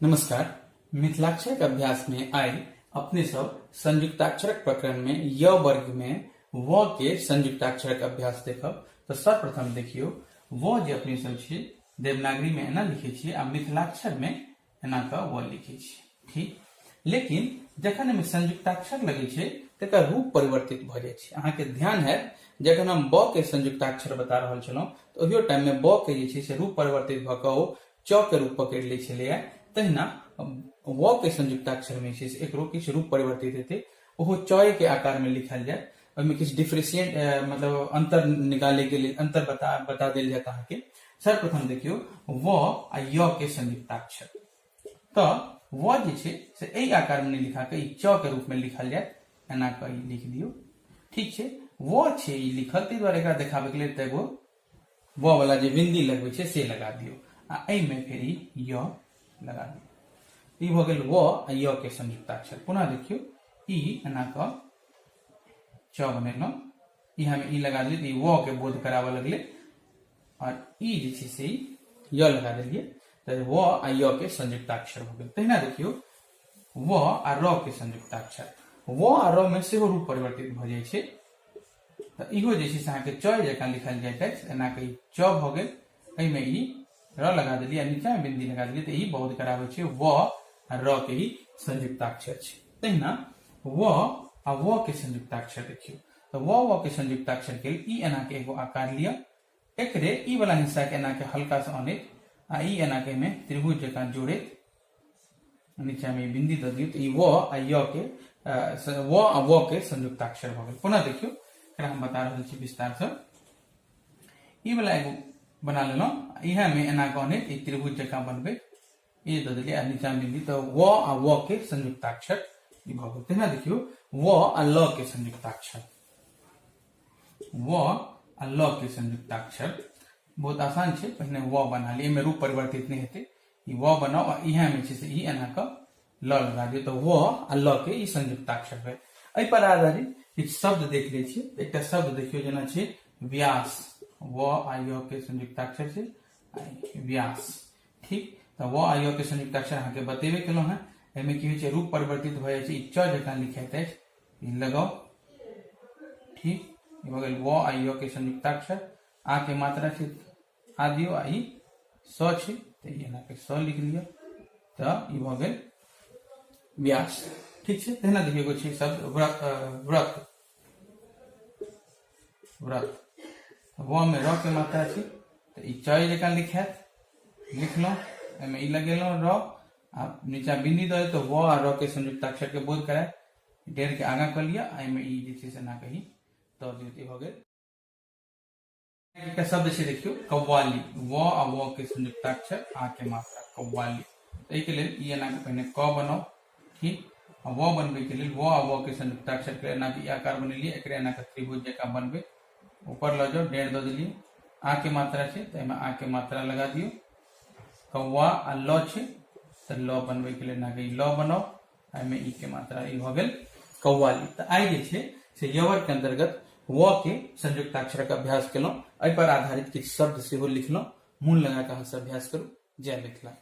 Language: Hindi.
नमस्कार। मिथिलाक्षरक अभ्यास में आइ अपने सब संयुक्ताक्षरक प्रकरण में य वर्ग में व के संयुक्ताक्षरक अभ्यास देखब। तो सर्वप्रथम देखियो व जे अपने सब छी देवनागरी में एना लिखे छी आ मिथिलाक्षर में एना का व लिखे छी। ठीक, लेकिन जखन में संयुक्ताक्षर लगे छे तकर रूप परिवर्तित भ जाय छे। अहाँ के ध्यान है जखन हम ब के संयुक्ताक्षर बता रहल छलौं तो ओहियो टाइम में ब के जे छे से रूप परिवर्तित भ क ओ च के रूप पकड़ लै छलैया। तहिना व के संयुक्ताक्षर में एकरो किछु रूप परिवर्तित हेतै, ओहो चय के आकार में लिखल जाय। ओहिमे किछु डिफरेंशिएट मतलब अंतर निकाले के लिए अंतर बता देल जात। अहाँ के सर्वप्रथम देखियो व आ य के संयुक्ताक्षर। तो व जे छे से एई आकार में लिखा के च के रूप में लिखल जाय, एना के लिख दियो। ठीक छे, व छे ई लिखल, तै दुआरे एकरा देखाबे के लिए एगो व वाला जे बिंदी लगबै छे से लगा दियो आ एई में फिर य लगा दियो। ई भ गेल व आ य के संयुक्ताक्षर। पुनः देखियो ई एना क च बनेलौं, ई हम ई लगा दिए तो व के बोध करावे लगले और ई जे छे से य लगा देलिए तो व आ य के संयुक्ताक्षर भ गेल। तहिना देखियो व आ र के संयुक्ताक्षर। व आ र में सेहो रूप परिवर्तित भ जाय छे। तो इहो जे छे से अहाँ के च जकां लिखल जाय छै, एना के च भ गेल। एई में ई र लगा देलिए, नीचा में बिंदी लगा देलिए तो ई बोध करावे छे व आ र के ही संयुक्ताक्षर छे। तहिना व आ व के संयुक्ताक्षर देखियो। तो व के संयुक्ताक्षर के ई एना के एगो आकार लिया, एकरे ई वाला हिस्सा के एना के हल्का सा अनेत आ ई एना के में त्रिभुज जकां जोड़े, नीचा में बिंदी द दियो तो ई व आ य के व आ व के संयुक्ताक्षर भ गेल। पुनः देखियो एकरा हम बता रहल छी विस्तार से। ई वाला एगो बना लेलौं, इहा में एना के अनेत ई त्रिभुज जकां बनबे, ई द देलिए आ नीचा में बिंदी, तो व आ व के संयुक्ताक्षर ई भ गेल। तहिना देखियो व आ ल के संयुक्ताक्षर। व आ ल के संयुक्ताक्षर बहुत आसान छे। पहिने व बना ली, एमे रूप परिवर्तित नहीं हेतै। ई व बनाओ आ इहा में छे से ई एना क ल लगा दियो तो व आ ल के ई संयुक्ताक्षर भेल। एहि पर आधारित किछु शब्द देख लै छियै। एकटा शब्द देखियो जेना छै व्यास। व आ य के संयुक्ताक्षर छे व्यास। ठीक, तो व आ य के संयुक्ताक्षर अहाँ के बतेबे केलौं हैं। एमे की होय छै, रूप परिवर्तित भ जाय छै। ई च जकां लिखाइत अछि, ई लगाओ। ठीक, ई भ गेल व आ य के संयुक्ताक्षर। आ के मात्रा छै आ दियो, आ ई स छै तो ई एना के स लिख लियो, तो ई भ गेल व्यास। ठीक छै, तहिना देखियो एगो छै शब्द व्रत। व्रत व्रत व में र के मात्रा छै तो ई च जकां लिखात, लिखलौं। एमे ई लगेलौं र आ नीचा बिंदी द तो व आ र के संयुक्ताक्षर के बोध कराय, डेढ़ के आगा कर लिया। एमे ई जे छै से ना कही द दियो, ई भ गेल। एकटा शब्द छै देखियो कव्वाली। व आ व के संयुक्ताक्षर आ के मात्रा कव्वाली। एहि के लेल ई एना के पहिने क बनाओ। ठीक, आ व बनबे के लेल व आ व के संयुक्ताक्षर के एना के आकार बनेलिए, एकरे एना के त्रिभुज जकां बनबे। ऊपर ल जाओ, डेढ़ द दिलिए। आ के मात्रा छे तो एमे आ के मात्रा लगा दियो। कव्वा आ ल छे तो ल बनबे के लिए ना के ल बनाओ, एमे ई के मात्रा ई भ गेल कव्वाली। तो आई जे छे से य वर्ग के अंतर्गत व के संयुक्ताक्षरक अभ्यास केलौं। एहि पर आधारित किछु शब्द सेहो लिखलौं। मूल लगा के अहाँ अभ्यास करू। जय मिथिला।